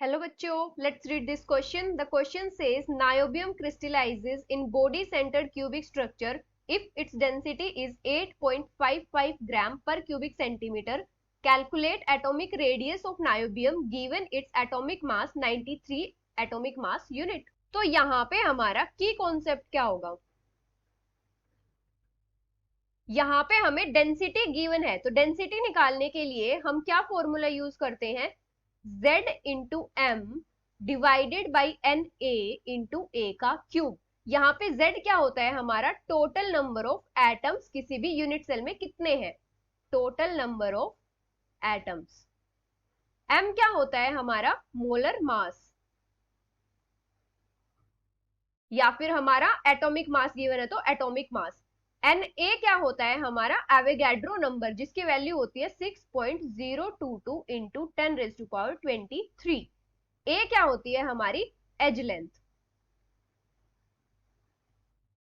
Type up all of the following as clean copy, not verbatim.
Hello bachcho, let's read this question. The question says niobium crystallizes in body centered cubic structure if its density is 8.55 gram per cubic centimeter. Calculate atomic radius of niobium given its atomic mass 93 atomic mass unit. तो यहाँ पे हमारा की concept क्या होगा? यहाँ पे हमें डेंसिटी गिवन है, तो डेंसिटी निकालने के लिए हम क्या फॉर्मूला यूज करते हैं? Z into m divided by n a into a का क्यूब। यहाँ पे Z क्या होता है? हमारा टोटल नंबर ऑफ एटम्स किसी भी यूनिट सेल में कितने हैं, total number of atoms. M क्या होता है? हमारा मोलर मास, या फिर हमारा एटॉमिक मास गिवन है तो एटॉमिक मास। एन ए क्या होता है? हमारा एवोगैड्रो नंबर, जिसकी वैल्यू होती है 6.022 इंटू 10⁻23। ए क्या होती है? हमारी एज लेंथ।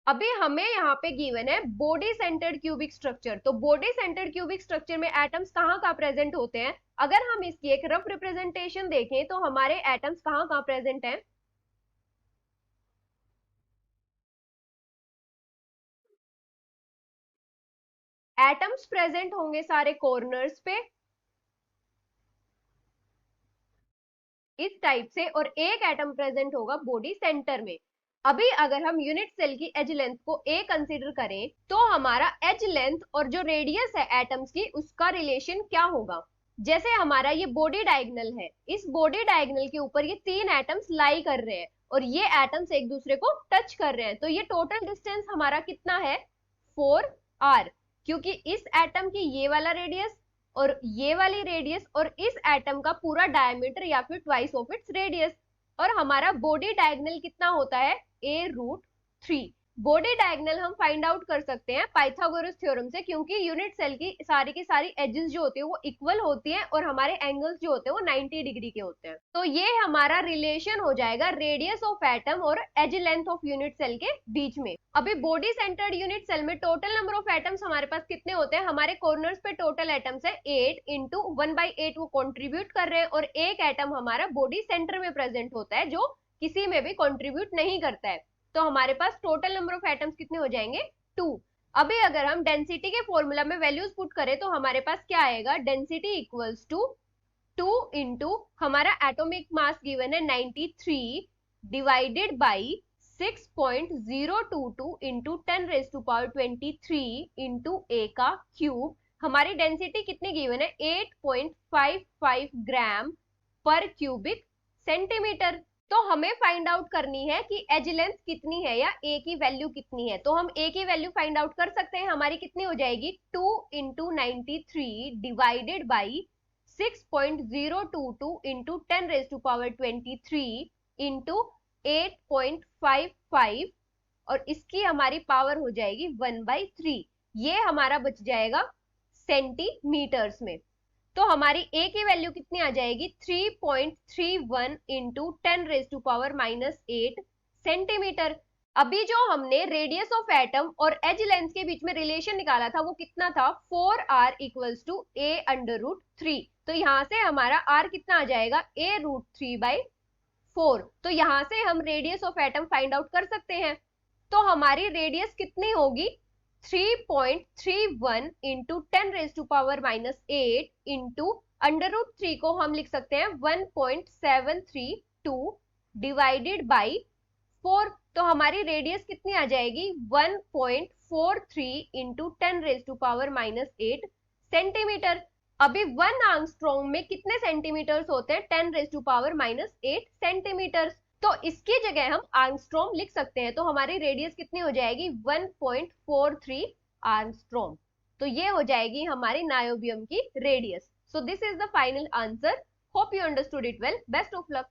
अभी हमें यहाँ पे गिवन है बॉडी सेंटर्ड क्यूबिक स्ट्रक्चर, तो बॉडी सेंटर्ड क्यूबिक स्ट्रक्चर में एटम्स कहाँ कहाँ प्रेजेंट होते हैं? अगर हम इसकी एक रफ रिप्रेजेंटेशन देखें तो हमारे एटम्स कहाँ कहाँ प्रेजेंट हैं? एटम्स प्रेजेंट होंगे सारे कॉर्नर्स पे इस टाइप से, और एक एटम प्रेजेंट होगा बॉडी सेंटर में। अभी अगर हम यूनिट सेल की एज लेंथ को ए कंसीडर करें तो हमारा एज लेंथ और जो रेडियस है एटम्स की उसका रिलेशन क्या होगा? जैसे हमारा ये बॉडी डायगोनल है, इस बॉडी डायगोनल के ऊपर ये तीन एटम्स लाई कर रहे हैं और ये एटम्स एक दूसरे को टच कर रहे हैं, तो ये टोटल डिस्टेंस हमारा कितना है? 4r, क्योंकि इस एटम की ये वाला रेडियस और ये वाली रेडियस और इस एटम का पूरा डायमीटर या फिर ट्वाइस ऑफ इट्स रेडियस। और हमारा बॉडी डायगोनल कितना होता है? a√3। बॉडी डायगोनल हम फाइंड आउट कर सकते हैं पाइथागोरस थ्योरम से, क्योंकि यूनिट सेल की सारी एजेस जो होती है वो इक्वल होती हैं और हमारे एंगल्स जो होते हैं वो 90 डिग्री के होते हैं। तो ये हमारा रिलेशन हो जाएगा रेडियस ऑफ एटम और edge length of unit cell के बीच में। अभी बॉडी सेंटर्ड यूनिट सेल में टोटल नंबर ऑफ एटम्स हमारे पास कितने होते हैं? हमारे कॉर्नर्स पे टोटल एटम्स है 8 इंटू 1/8 वो कॉन्ट्रीब्यूट कर रहे हैं, और एक एटम हमारा बॉडी सेंटर में प्रेजेंट होता है जो किसी में भी कॉन्ट्रीब्यूट नहीं करता है। तो हमारे पास टोटल नंबर ऑफ एटम्स कितने हो जाएंगे? 2। अभी अगर हम डेंसिटी के फॉर्मूला में वैल्यूज पुट करें तो हमारे पास क्या आएगा? डेंसिटी इक्वल्स टू 2 इंटू हमारा एटॉमिक मास गिवन है 93 divided by 6.022 into 10⁻23 into a का क्यूब। हमारी डेंसिटी कितनी गिवन है? 8.55 ग्राम पर क्यूबिक सेंटीमीटर। तो हमें फाइंड आउट करनी है कि एज लेंथ कितनी है या ए की वैल्यू कितनी है। तो हम ए की वैल्यू फाइंड आउट कर सकते हैं, हमारी कितनी हो जाएगी? 2 into 93 divided by 6.022 into 10⁻23 into 8.55, और इसकी हमारी पावर हो जाएगी 1/3। ये हमारा बच जाएगा सेंटीमीटर्स में। तो हमारी ए की वैल्यू कितनी आ जाएगी? 3.31 इंटू 10⁻⁻8 सेंटीमीटर। अभी जो हमने रेडियस ऑफ एटम और एज लेंथ के बीच में रिलेशन निकाला था वो कितना था? 4r equals to a√3। तो यहां से हमारा r कितना आ जाएगा? a√3/4। तो यहां से हम radius of atom find out कर सकते हैं। तो हमारी रेडियस कितनी होगी? 3.31 इंटू 10⁻⁻8 इंटू √3 को हम लिख सकते हैं 1.732 डिवाइडेड बाई 4। तो हमारी रेडियस कितनी आ जाएगी? 1.43 इंटू 10⁻⁻8 सेंटीमीटर। अभी 1 आंगस्ट्रॉम में कितने सेंटीमीटर्स होते हैं? 10⁻⁻8 सेंटीमीटर्स। तो इसकी जगह हम आंगस्ट्रॉम लिख सकते हैं, तो हमारी रेडियस कितनी हो जाएगी? 1.43 आंगस्ट्रॉम। तो ये हो जाएगी हमारी नायोबियम की radius. So this is the final answer. Hope you understood it well. Best of luck.